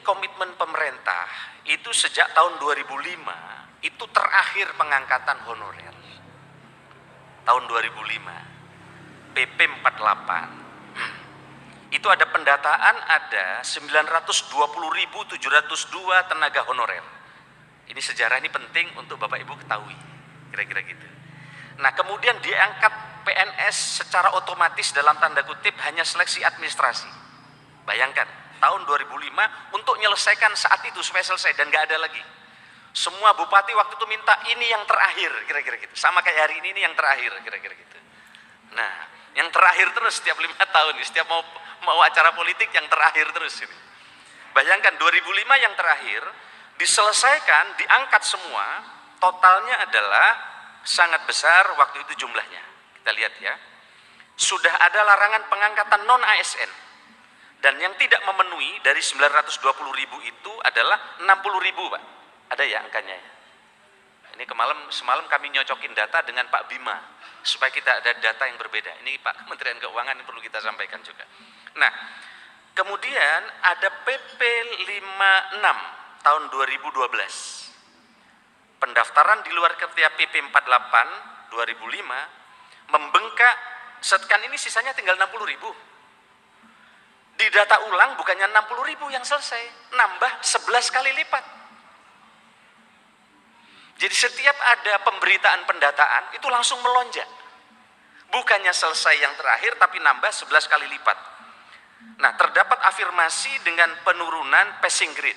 komitmen pemerintah itu sejak tahun 2005 itu terakhir pengangkatan honorer. Tahun 2005 PP 48 itu ada pendataan ada 920.702 tenaga honorer. Ini sejarah, ini penting untuk Bapak Ibu ketahui, kira-kira gitu. Nah kemudian diangkat PNS secara otomatis dalam tanda kutip hanya seleksi administrasi. Bayangkan tahun 2005 untuk menyelesaikan saat itu supaya selesai dan nggak ada lagi. Semua bupati waktu itu minta ini yang terakhir, kira-kira gitu. Sama kayak hari ini yang terakhir, kira-kira gitu. Nah, yang terakhir terus setiap 5 tahun, setiap mau acara politik yang terakhir terus ini. Bayangkan 2005 yang terakhir diselesaikan, diangkat semua, totalnya adalah sangat besar waktu itu jumlahnya. Kita lihat ya. Sudah ada larangan pengangkatan non ASN. Dan yang tidak memenuhi dari 920.000 itu adalah 60.000, Pak. Ada ya angkanya ya? Ini semalam kami nyocokin data dengan Pak Bima supaya kita ada data yang berbeda. Ini Pak Kementerian Keuangan yang perlu kita sampaikan juga. Nah, kemudian ada PP 56 tahun 2012. Pendaftaran di luar kriteria PP 48 2005 membengkak, setekan ini sisanya tinggal 60.000. Di data ulang bukannya 60.000 yang selesai, nambah 11 kali lipat. Jadi setiap ada pemberitaan pendataan itu langsung melonjak. Bukannya selesai yang terakhir tapi nambah 11 kali lipat. Nah, terdapat afirmasi dengan penurunan passing grade.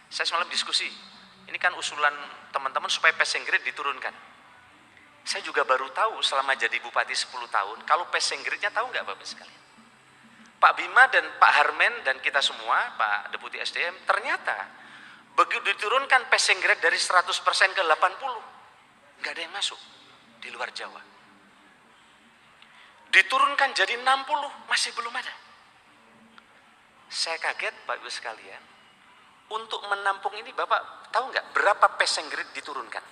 Saya semalam diskusi. Ini kan usulan teman-teman supaya passing grade diturunkan. Saya juga baru tahu selama jadi bupati 10 tahun, kalau passing grade-nya tahu nggak Bapak sekalian? Pak Bima dan Pak Harmen dan kita semua, Pak Deputi SDM, ternyata begitu diturunkan passing grade dari 100% ke 80, nggak ada yang masuk di luar Jawa. Diturunkan jadi 60, masih belum ada. Saya kaget Pak Ibu sekalian, untuk menampung ini Bapak tahu nggak berapa passing grade diturunkan?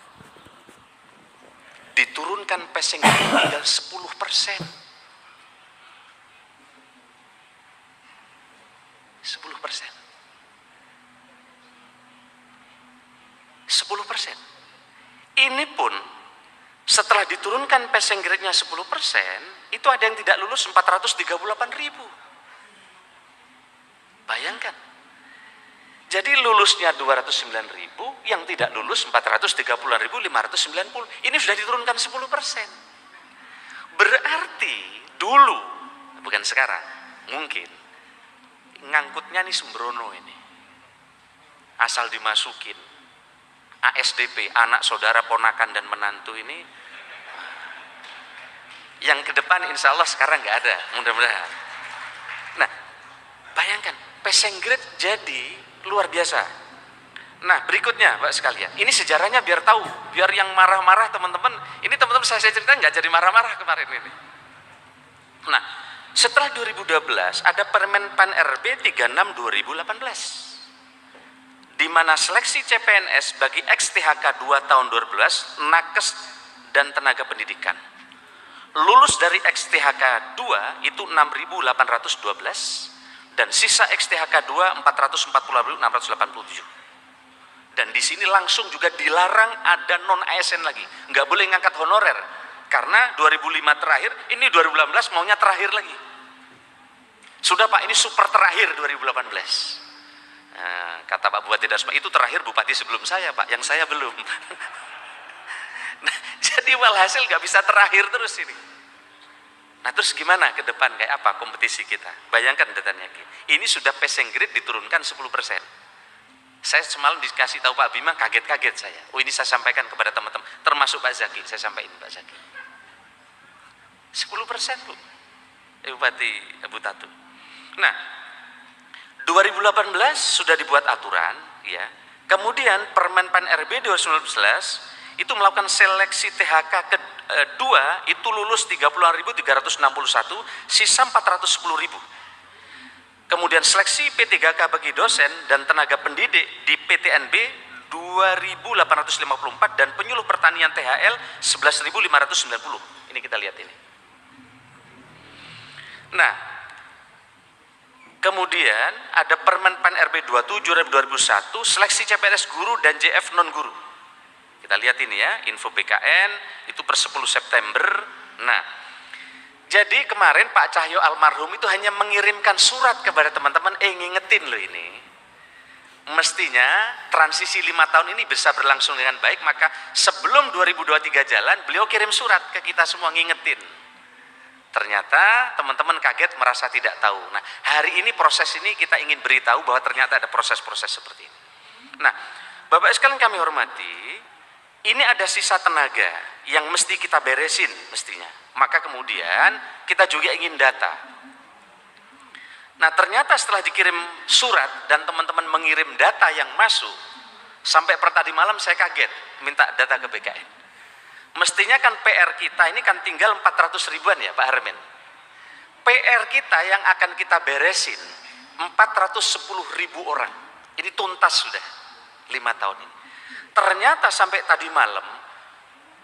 Diturunkan passing grade tinggal 10%. 10%. Ini pun setelah diturunkan passing grade-nya 10%, itu ada yang tidak lulus 438.000. Bayangkan. Jadi lulusnya 209.000, yang tidak lulus 430.590. Ini sudah diturunkan 10%. Berarti dulu, bukan sekarang, mungkin ngangkutnya nih sembrono ini. Asal dimasukin ASDP, anak saudara ponakan dan menantu ini, yang ke depan insya Allah sekarang nggak ada, mudah-mudahan. Nah, bayangkan passing grade jadi luar biasa. Nah, berikutnya Pak sekalian, ini sejarahnya biar tahu, biar yang marah-marah teman-teman, ini teman-teman saya cerita nggak jadi marah-marah kemarin ini. Nah, setelah 2012 ada Permen Pan RB 36 2018. Di mana seleksi CPNS bagi ex-THK 2 tahun 2012, nakes dan tenaga pendidikan. Lulus dari ex-THK 2 itu 6.812 dan sisa ex-THK 2 440.687. Dan di sini langsung juga dilarang ada non ASN lagi, nggak boleh ngangkat honorer karena 2005 terakhir, ini 2018 maunya terakhir lagi. Sudah Pak, ini super terakhir 2018. Nah, kata Pak Bupati Dasma, itu terakhir bupati sebelum saya Pak, yang saya belum. Nah, jadi walhasil nggak bisa terakhir terus ini. Nah terus gimana ke depan, kayak apa kompetisi kita? Bayangkan datanya, ini sudah passing grade diturunkan 10%. Saya semalam dikasih tahu Pak Bima, kaget-kaget saya. Oh ini saya sampaikan kepada teman-teman, termasuk Pak Zaki, saya sampaikan Pak Zaki. 10% Bu, Bupati Abu Tatu. Nah, 2018 sudah dibuat aturan, ya. Kemudian Permen Pan RB 2019 itu melakukan seleksi THK kedua, itu lulus 30.361, sisa 410.000. Kemudian seleksi P3K bagi dosen dan tenaga pendidik di PTNB 2.854 dan penyuluh pertanian THL 11.590. Ini kita lihat ini. Nah, Kemudian ada Permen Pan RB 27 2001, seleksi CPNS guru dan JF non guru. Kita lihat ini ya, info BKN itu per 10 September. Nah, jadi kemarin Pak Cahyo almarhum itu hanya mengirimkan surat kepada teman-teman, ngingetin loh ini. Mestinya transisi 5 tahun ini bisa berlangsung dengan baik, maka sebelum 2023 jalan, beliau kirim surat ke kita semua ngingetin. Ternyata teman-teman kaget, merasa tidak tahu. Nah, hari ini proses ini kita ingin beritahu bahwa ternyata ada proses-proses seperti ini. Nah, Bapak sekalian kami hormati, ini ada sisa tenaga yang mesti kita beresin mestinya. Maka kemudian kita juga ingin data. Nah, ternyata setelah dikirim surat dan teman-teman mengirim data yang masuk, sampai per tadi malam saya kaget minta data ke BKN. Mestinya kan PR kita ini kan tinggal 400 ribuan ya Pak Harmen. PR kita yang akan kita beresin 410.000 orang. Ini tuntas sudah 5 tahun ini. Ternyata sampai tadi malam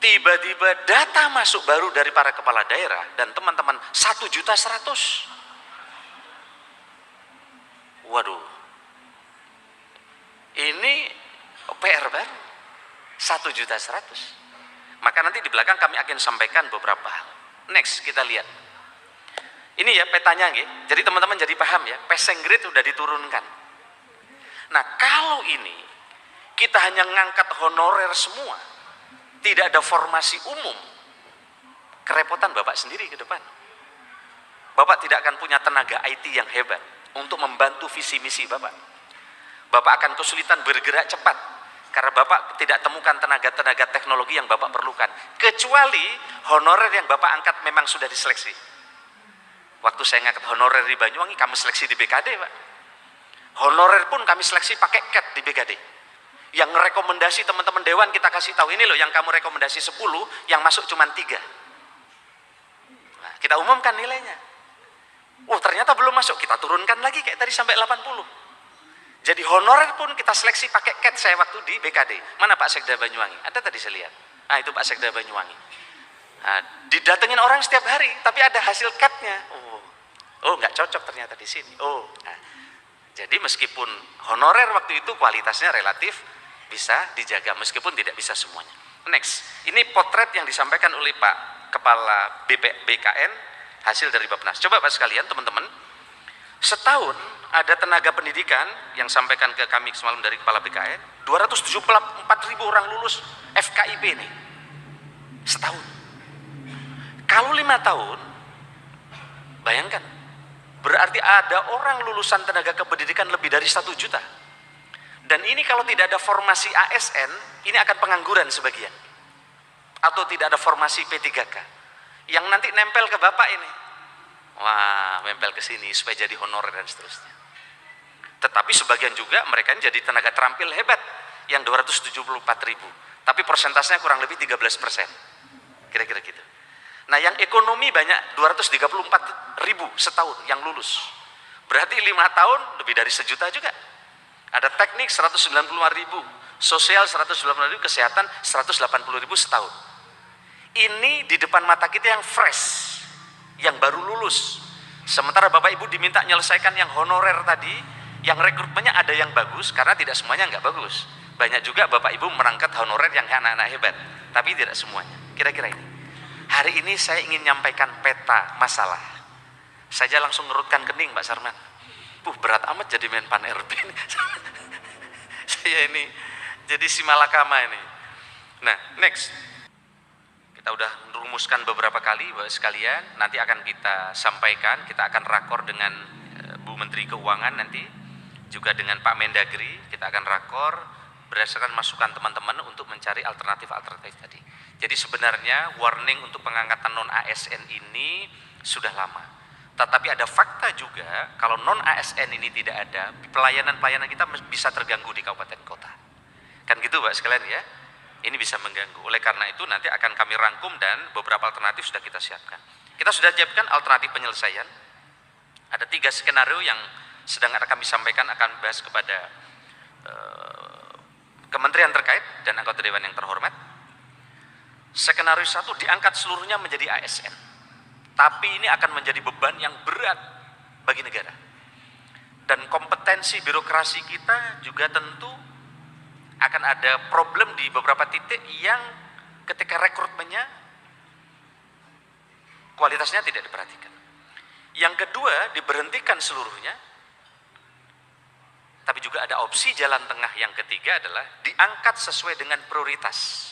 tiba-tiba data masuk baru dari para kepala daerah dan teman-teman 1.100.000. Waduh. Ini PR baru 1.100.000. Maka nanti di belakang kami akan sampaikan beberapa hal. Next, kita lihat. Ini ya petanya, nggih. Jadi teman-teman jadi paham ya, passing grade sudah diturunkan. Nah, kalau ini kita hanya ngangkat honorer semua, tidak ada formasi umum, kerepotan Bapak sendiri ke depan. Bapak tidak akan punya tenaga IT yang hebat untuk membantu visi misi Bapak. Bapak akan kesulitan bergerak cepat. Karena Bapak tidak temukan tenaga-tenaga teknologi yang Bapak perlukan. Kecuali honorer yang Bapak angkat memang sudah diseleksi. Waktu saya ngangkat honorer di Banyuwangi, kami seleksi di BKD Pak. Honorer pun kami seleksi pakai CAT di BKD. Yang rekomendasi teman-teman Dewan kita kasih tahu, ini loh yang kamu rekomendasi 10, yang masuk cuma 3. Nah, kita umumkan nilainya. Oh ternyata belum masuk, kita turunkan lagi kayak tadi sampai 80. Jadi honorer pun kita seleksi pakai CAT saya waktu di BKD. Mana Pak Sekda Banyuwangi? Ada tadi saya lihat. Ah itu Pak Sekda Banyuwangi. Nah, didatengin orang setiap hari, tapi ada hasil CAT-nya. Oh nggak cocok ternyata di sini. Nah, jadi meskipun honorer waktu itu kualitasnya relatif bisa dijaga, meskipun tidak bisa semuanya. Next, ini potret yang disampaikan oleh Pak Kepala BKN hasil dari Bappenas. Coba Pak sekalian, teman-teman, setahun ada tenaga pendidikan yang sampaikan ke kami semalam dari Kepala BKN, 274.000 orang lulus FKIP ini setahun. Kalau 5 tahun, bayangkan, berarti ada orang lulusan tenaga kependidikan lebih dari 1 juta. Dan ini kalau tidak ada formasi ASN, ini akan pengangguran sebagian. Atau tidak ada formasi P3K yang nanti nempel ke Bapak ini. Wah, nempel ke sini supaya jadi honorer dan seterusnya. Tetapi sebagian juga mereka jadi tenaga terampil hebat yang 274.000. Tapi persentasenya kurang lebih 13%. Kira-kira gitu. Nah, yang ekonomi banyak 234.000 setahun yang lulus. Berarti 5 tahun lebih dari 1 juta juga. Ada teknik 195.000, sosial 195.000, kesehatan 180.000 setahun. Ini di depan mata kita yang fresh, yang baru lulus. Sementara Bapak Ibu diminta menyelesaikan yang honorer tadi, yang rekrutmennya ada yang bagus, karena tidak semuanya nggak bagus. Banyak juga Bapak Ibu merangkat honorer yang anak-anak hebat, tapi tidak semuanya. Kira-kira ini. Hari ini saya ingin menyampaikan peta masalah. Saya langsung ngerutkan kening Pak Sarman. Berat amat jadi Menpan RB ini. Saya ini jadi si malakama ini. Nah, next. Kita udah merumuskan beberapa kali Bapak sekalian, nanti akan kita sampaikan, kita akan rakor dengan Bu Menteri Keuangan nanti, juga dengan Pak Mendagri, kita akan rakor berdasarkan masukan teman-teman untuk mencari alternatif-alternatif tadi. Jadi sebenarnya warning untuk pengangkatan non-ASN ini sudah lama. Tetapi ada fakta juga, kalau non-ASN ini tidak ada, pelayanan-pelayanan kita bisa terganggu di kabupaten kota. Kan gitu Pak sekalian ya? Ini bisa mengganggu. Oleh karena itu nanti akan kami rangkum dan beberapa alternatif sudah kita siapkan. Kita sudah siapkan alternatif penyelesaian. Ada 3 skenario yang sedang akan kami sampaikan, akan bahas kepada kementerian terkait dan anggota dewan yang terhormat. Skenario 1, diangkat seluruhnya menjadi ASN. Tapi ini akan menjadi beban yang berat bagi negara. Dan kompetensi birokrasi kita juga tentu akan ada problem di beberapa titik yang ketika rekrutmennya kualitasnya tidak diperhatikan. Yang kedua, diberhentikan seluruhnya. Tapi juga ada opsi jalan tengah yang ketiga adalah diangkat sesuai dengan prioritas.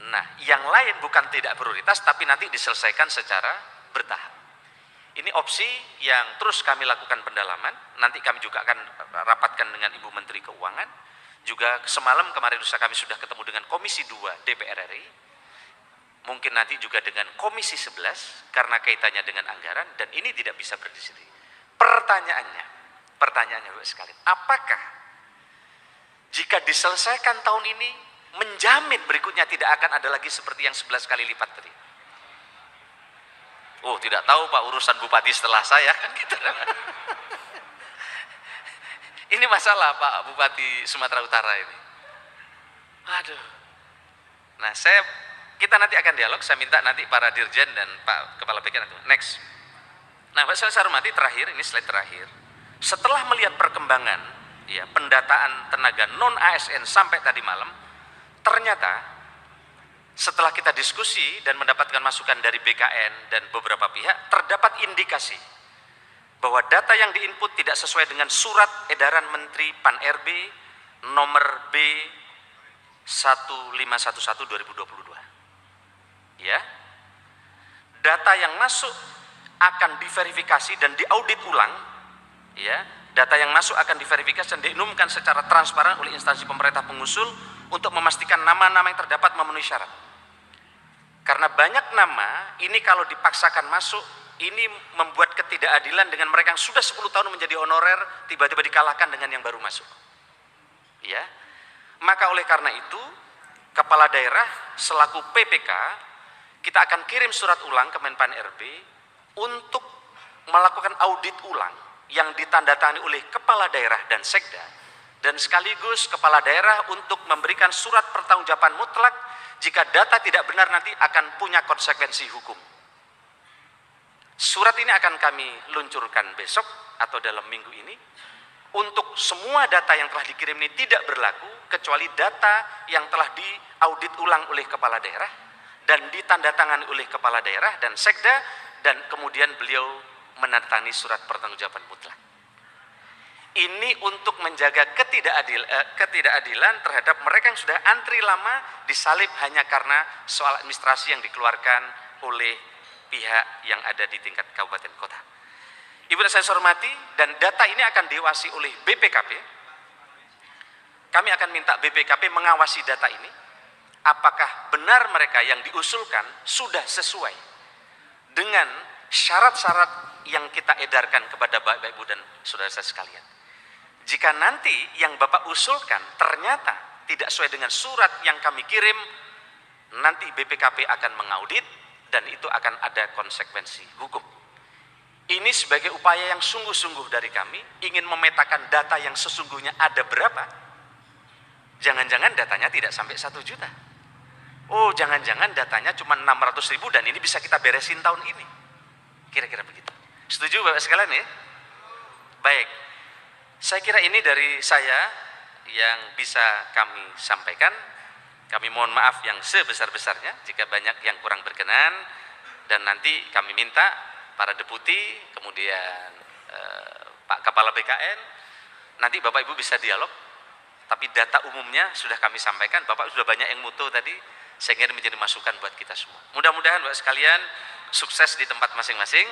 Nah, yang lain bukan tidak prioritas, tapi nanti diselesaikan secara bertahap. Ini opsi yang terus kami lakukan pendalaman. Nanti kami juga akan rapatkan dengan Ibu Menteri Keuangan. Juga semalam kemarin lusa kami sudah ketemu dengan Komisi 2 DPR RI. Mungkin nanti juga dengan Komisi 11 karena kaitannya dengan anggaran, dan ini tidak bisa berdiri. Pertanyaannya Bapak sekalian, apakah jika diselesaikan tahun ini menjamin berikutnya tidak akan ada lagi seperti yang 11 kali lipat tadi? Oh, tidak tahu Pak, urusan bupati setelah saya kan gitu. Ini masalah Pak Bupati Sumatera Utara ini. Aduh. Nah, kita nanti akan dialog. Saya minta nanti para dirjen dan Pak Kepala BK nanti. Next. Nah, Pak saya hormati, terakhir, ini slide terakhir. Setelah melihat perkembangan ya pendataan tenaga non ASN sampai tadi malam, ternyata setelah kita diskusi dan mendapatkan masukan dari BKN dan beberapa pihak, terdapat indikasi bahwa data yang diinput tidak sesuai dengan surat edaran Menteri Pan-RB nomor B 1511 2022. Ya. Data yang masuk akan diverifikasi dan diaudit ulang. Ya, data yang masuk akan diverifikasi dan diumumkan secara transparan oleh instansi pemerintah pengusul untuk memastikan nama-nama yang terdapat memenuhi syarat. Karena banyak nama ini kalau dipaksakan masuk, ini membuat ketidakadilan dengan mereka yang sudah 10 tahun menjadi honorer, tiba-tiba dikalahkan dengan yang baru masuk. Ya, maka oleh karena itu, kepala daerah selaku PPK, kita akan kirim surat ulang ke Menpan RB untuk melakukan audit ulang yang ditandatangani oleh kepala daerah dan sekda, dan sekaligus kepala daerah untuk memberikan surat pertanggungjawaban mutlak jika data tidak benar nanti akan punya konsekuensi hukum. Surat ini akan kami luncurkan besok atau dalam minggu ini. Untuk semua data yang telah dikirim ini tidak berlaku kecuali data yang telah diaudit ulang oleh kepala daerah dan ditandatangani oleh kepala daerah dan sekda, dan kemudian beliau menandatangani surat pertanggungjawaban mutlak. Ini untuk menjaga ketidakadilan terhadap mereka yang sudah antri lama disalib hanya karena soal administrasi yang dikeluarkan oleh pihak yang ada di tingkat kabupaten kota. Ibu dan saya hormati, dan data ini akan diawasi oleh BPKP. Kami akan minta BPKP mengawasi data ini. Apakah benar mereka yang diusulkan sudah sesuai dengan syarat-syarat yang kita edarkan kepada Bapak Ibu dan saudara saya sekalian. Jika nanti yang Bapak usulkan ternyata tidak sesuai dengan surat yang kami kirim, nanti BPKP akan mengaudit dan itu akan ada konsekuensi hukum. Ini sebagai upaya yang sungguh-sungguh dari kami, ingin memetakan data yang sesungguhnya ada berapa. Jangan-jangan datanya tidak sampai 1 juta. Oh, jangan-jangan datanya cuma 600.000 dan ini bisa kita beresin tahun ini. Kira-kira begitu. Setuju Bapak sekalian ya? Baik. Saya kira ini dari saya yang bisa kami sampaikan. Kami mohon maaf yang sebesar-besarnya jika banyak yang kurang berkenan, dan nanti kami minta para deputi, kemudian Pak Kepala BKN, nanti Bapak Ibu bisa dialog. Tapi data umumnya sudah kami sampaikan. Bapak sudah banyak yang mutu tadi, sehingga menjadi masukan buat kita semua. Mudah-mudahan Bapak sekalian sukses di tempat masing-masing.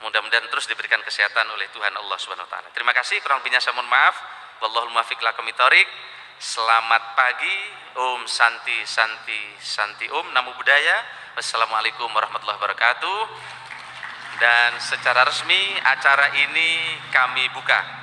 Mudah-mudahan terus diberikan kesehatan oleh Tuhan Allah Subhanahu wa taala. Terima kasih, kurang lebihnya saya mohon maaf. Wallahul muwaffiq lakum thoriq. Selamat pagi. Om Santi Santi Santi Om. Namo Buddhaya. Wassalamualaikum warahmatullahi wabarakatuh. Dan secara resmi acara ini kami buka.